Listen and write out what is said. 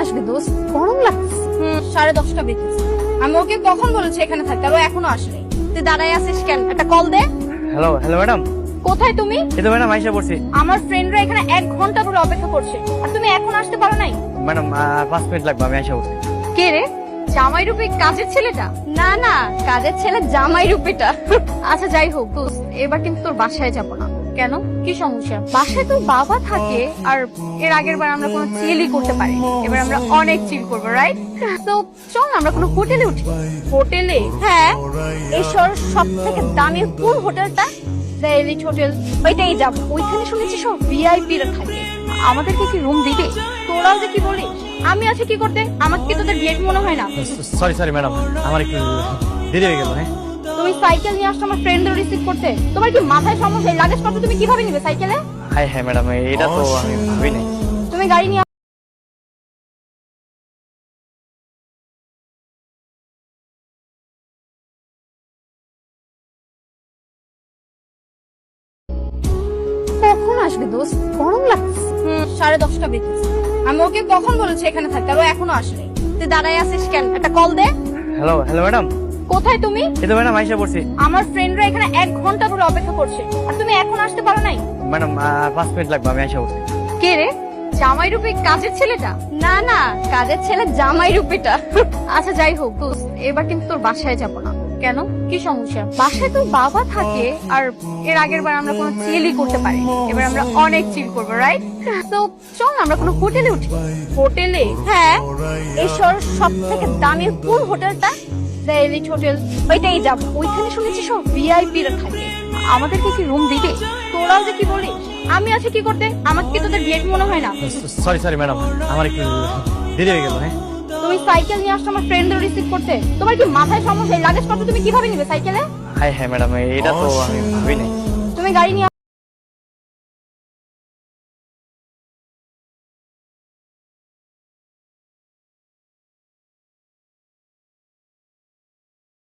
আসবে দোস্ত? গরম লাগছে। 10:30 বেজেছে। আমি ওকে কখন বলেছি এখানে থাকতে, আর ও এখনো আসেনি। তুই দাঁড়ায় আছিস কেন? একটা কল দে। হ্যালো হ্যালো ম্যাডাম, কোথায় তুমি? এই তো ম্যাডাম আইসা পড়ছি। আমার ফ্রেন্ডরা এখানে 1 ঘন্টা ধরে অপেক্ষা করছে, আর তুমি এখন আসতে পারো নাই? ম্যাডাম 5 মিনিট লাগবে, আমি আইসা পড়ছি। কে রে? জামাই রূপে কাজের ছেলেটা? না না, কাজের ছেলে জামাই রূপেটা। আচ্ছা যাই হোক দোস্ত, এবার কিন্তু তোর বাসায় যাব না। কেন, কি সমস্যা? বাসায় তোর বাবা থাকে, আর এর আগের বার আমরা কোনো চিলই করতে পারি। এবার আমরা অনেক চিল করবো, রাইট? তো চল আমরা কোনো হোটেলে উঠি। হোটেলে? হ্যাঁ, এই শহরের সব থেকে দামি কোন হোটেলটা? দ্য এলিট হোটেল, ওইটাই যাব। ওইখানে শুনেছি সব ভিআইপি রা থাকে। আমাদেরকে কি রুম দিবে? তোরাও যে কি বলিস, আমি আছি কি করতে? আমাকে কি তোদের ভিআইপি মনে হয় না? সরি ম্যাডাম, আমার একটু দেরি হয়ে গেল। হ্যাঁ তুমি সাইকেল নিয়ে আসছো আমার ফ্রেন্ডদের রিসিভ করতে? তোমার কি মাথায় সমস্যা? এই লাগেজ পত্র তুমি কিভাবে নিবে সাইকেলে? হ্যাঁ ম্যাডাম, এটা তো আমি ভাবি নাই। তুমি গাড়ি নিয়ে কখন আসবে দোস্ত? গরম লাগছে। 10:30 বেজেছে। আমি ওকে কখন বলেছি এখানে থাকতে, আর ও এখনো আসেনি। তুই দাঁড়ায় আছিস কেন? একটা কল দে। হ্যালো হ্যালো ম্যাডাম, কোথায় তুমি? এই তো ম্যাডাম আইসা পড়ছি। আমার ফ্রেন্ডরা এখানে 1 ঘন্টা ধরে অপেক্ষা করছে, আর তুমি এখন আসতে পারো নাই? ম্যাডাম 5 মিনিট লাগবে, আমি আইসা পড়ছি। কে রে? জামাই রূপে কাজের ছেলেটা? না না, কাজের ছেলে জামাই রূপেটা। আচ্ছা যাই হোক দোস্ত, এবার কিন্তু তোর বাসায় যাব না। কেন, কি সমস্যা? বাসায় তোর বাবা থাকে, আর এর আগের বার আমরা কোনো চিলই করতে পারি। এবার আমরা অনেক চিল করবো, রাইট? তো চল আমরা কোনো হোটেলে উঠি। হোটেলে? হ্যাঁ, এই শহরের সব থেকে দামি কোন হোটেলটা? দ্য এলিট হোটেল, ওইটাই যাব। ওইখানে শুনেছি সব ভিআইপি রা থাকে। আমাদেরকে কি রুম দিবে? তোরাও যে কি বলিস, আমি আছি কি করতে? আমাকে কি তোদের ভিআইপি মনে হয় না? সরি ম্যাডাম, আমার একটু দেরি হয়ে গেল। হ্যাঁ তুমি সাইকেল নিয়ে আসছো আমার ফ্রেন্ডদের রিসিভ করতে? তোমার কি মাথায় সমস্যা? এই লাগেজ পত্র তুমি কিভাবে নিবে সাইকেলে? হ্যাঁ ম্যাডাম, এটা তো আমি ভাবি নাই। তুমি গাড়ি নিয়ে